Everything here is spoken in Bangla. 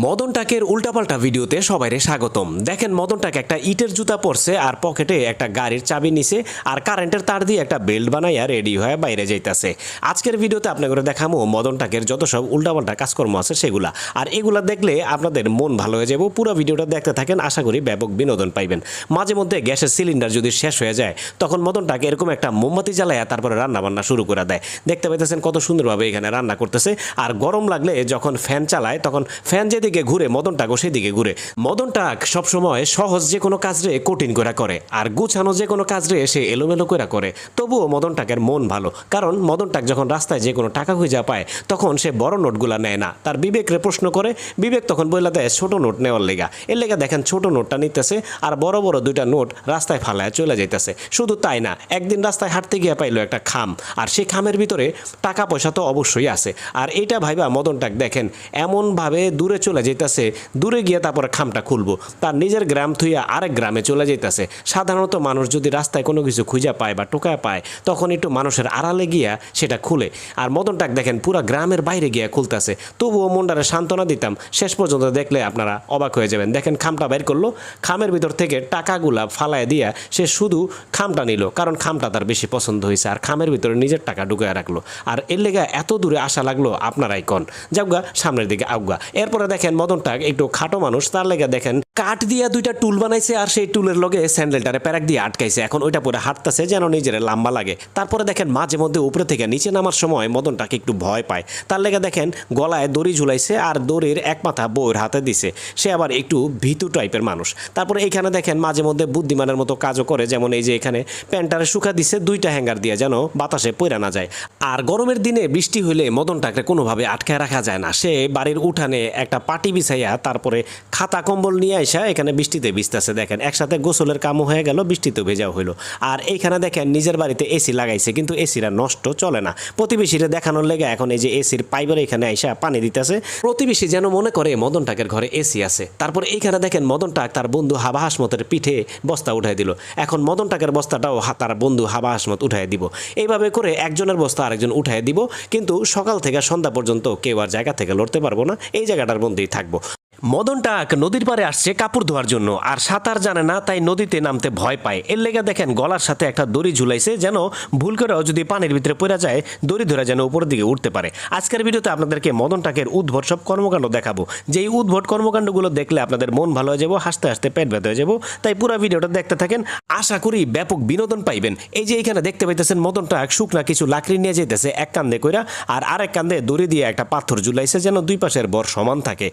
মদন টাকের উল্টাপাল্টা ভিডিওতে সবাইরে স্বাগতম। দেখেন মদন টাক একটা ইটের জুতা পরছে আর পকেটে একটা গাড়ির চাবি নিছে আর কারেন্টের তার দিয়ে একটা বেল্ট বানাইয়া রেডি হয়ে বাইরে যাইতাছে। আজকের ভিডিওতে আপনাদের দেখামো মদন টাকের যত সব উল্টাপাল্টা কাজকর্ম আছে সেগুলা, আর এগুলা দেখলে আপনাদের মন ভালো হয়ে যাবো। পুরো ভিডিওটা দেখতে থাকেন, আশা করি ব্যাপক বিনোদন পাইবেন। মাঝে মধ্যে গ্যাসের সিলিন্ডার যদি শেষ হয়ে যায় তখন মদন টাক এরকম একটা মোমবাতি জ্বালায়া তারপরে রান্না বান্না শুরু করে দেয়। দেখতে পাইতেছেন কত সুন্দরভাবে এখানে রান্না করতেছে। আর গরম লাগলে যখন ফ্যান চালায় তখন ফ্যান যেদিকে ঘুরে মদন টাকও সেদিকে ঘুরে। মদন টাক সবসময় সহজ যে কোনো কাজ রে কঠিন করে করে, আর গুছানো যে কোনো কাজ রে সে এলোমেলো করে। তবুও মদন টাকের মন ভালো, কারণ মদন টাক যখন রাস্তায় যে কোনো টাকা খুঁজে পায় তখন সে বড় নোটগুলা নেয় না, তার বিবেকরে প্রশ্ন করে। বিবেক তখন বইলা দেয় ছোট নোট নেওয়ার লেগা। এর লেগা দেখেন ছোট নোটটা নিতেছে আর বড় বড় দুইটা নোট রাস্তায় ফালায় চলে যাইতেছে। শুধু তাই না, একদিন রাস্তায় হাঁটতে গিয়ে পাইলো একটা খাম, আর সেই খামের ভিতরে টাকা পয়সা তো অবশ্যই আছে। আর এইটা ভাইবা মদন টাক দেখেন এমনভাবে দূরে চলে যেতেছে, দূরে গিয়ে তারপরে খামটা খুলবো। তার নিজের গ্রাম থুইয়া আরেক গ্রামে চলে যেতেছে। সাধারণত মানুষ যদি রাস্তায় কোনো কিছু খুঁজা পায় বা টোকায় পায় তখন একটু মানুষের আড়ালে গিয়া সেটা খুলে, আর মদন টাক দেখেন পুরা গ্রামের বাইরে গিয়া খুলতেছে। তবুও মনটারে সান্ত্বনা দিতাম, শেষ পর্যন্ত দেখলে আপনারা অবাক হয়ে যাবেন। দেখেন খামটা বের করলো, খামের ভিতর থেকে টাকাগুলা ফালায় দিয়া সে শুধু খামটা নিল, কারণ খামটা তার বেশি পছন্দ হয়েছে, আর খামের ভিতরে নিজের টাকা ঢুকায় রাখলো। আর এর লেগা এত দূরে আসা লাগলো আপনারাই কন। যাওগা সামনের দিকে আউগা। এরপরে দেখেন মদন টাক একটু খাটো মানুষ, তার লেগে দেখেন কাঠ দিয়া দুইটা টুল বানাইছে, আর সেই টুলের লগে স্যান্ডেলটারে প্যারাক দিয়ে আটকাইছে। এখন ওইটা পরে হাঁটতেছে যেন নিজের লম্বা লাগে। তারপরে দেখেন মাঝে মধ্যে উপরে থেকে নিচে নামার সময় মদন টাক একটু ভয় পায়। তার লেগে দেখেন গলায় দড়ি ঝুলাইছে, আর দড়ির এক মাথা বউয়ের হাতে দিছে। সে আবার একটু ভীতু টাইপের মানুষ। তারপরে এইখানে দেখেন মাঝে মধ্যে বুদ্ধিমানের মতো কাজও করে, যেমন এই যে এখানে প্যান্টারে শুকা দিছে দুইটা হ্যাঙ্গার দিয়ে যেন বাতাসে পইরা না যায়। আর গরমের দিনে বৃষ্টি হইলে মদন টাকে কোনোভাবে আটকায় রাখা যায় না। সে বাড়ির উঠানে একটা পাটি বিছাইয়া তারপরে খাতা কম্বল নিয়ে আসা এখানে বৃষ্টিতে ভিজতেছে। দেখেন একসাথে গোসলের কামও হয়ে গেল, বৃষ্টিতেও ভেজাও হইলো। আর এইখানে দেখেন নিজের বাড়িতে এসি লাগাইছে, কিন্তু এসিরা নষ্ট, চলে না। প্রতিবেশীরা দেখানোর লেগে এখন এই যে এসির পাইপের এখানে আইসা পানি দিতেছে। প্রতিবেশী যেন মনে করে মদন টাকের ঘরে এসি আছে। তারপর এইখানে দেখেন মদন টাক তার বন্ধু হাবা হাসমতের পিঠে বস্তা উঠাই দিল। এখন মদন টাকের বস্তাটাও তার বন্ধু হাবা হাসমত উঠাই দিব। এইভাবে করে একজনের বস্তা আরেকজন উঠাই দিব, কিন্তু সকাল থেকে সন্ধ্যা পর্যন্ত কেউ আর জায়গা থেকে লড়তে পারবো না, এই জায়গাটার মধ্যেই থাকবো। মদন টাক নদীর পাড়ে আসছে কাপড় ধোয়ার জন্য, আর সাঁতার জানে না, তাই নদীতে নামতে ভয় পায়। এর লেগে দেখেন গলার সাথে একটা দড়ি ঝুলাইছে, যেন ভুল করেও যদি পানির ভিতরে পড়ে যায় দড়ি ধরে যেন উপরের দিকে উঠতে পারে। আজকের ভিডিওতে আপনাদেরকে মদন টাকের উদ্ভট সব কর্মকাণ্ড দেখাবো। যেই উদ্ভট কর্মকাণ্ডগুলো দেখলে আপনাদের মন ভালো হয়ে যাবো, হাসতে হাসতে পেট ব্যথা হয়ে যাবো। তাই পুরো ভিডিওটা দেখতে থাকেন, আশা করি ব্যাপক বিনোদন পাইবেন। এই যে এখানে দেখতে পাইতেছেন মদন টাক শুকনা কিছু লাকড়ি নিয়ে যেতেছে এক কান্দে কইরা, আর আরেক কান্দে দড়ি দিয়ে একটা পাথর ঝুলাইছে যেন দুই পাশের বর সমান থাকে।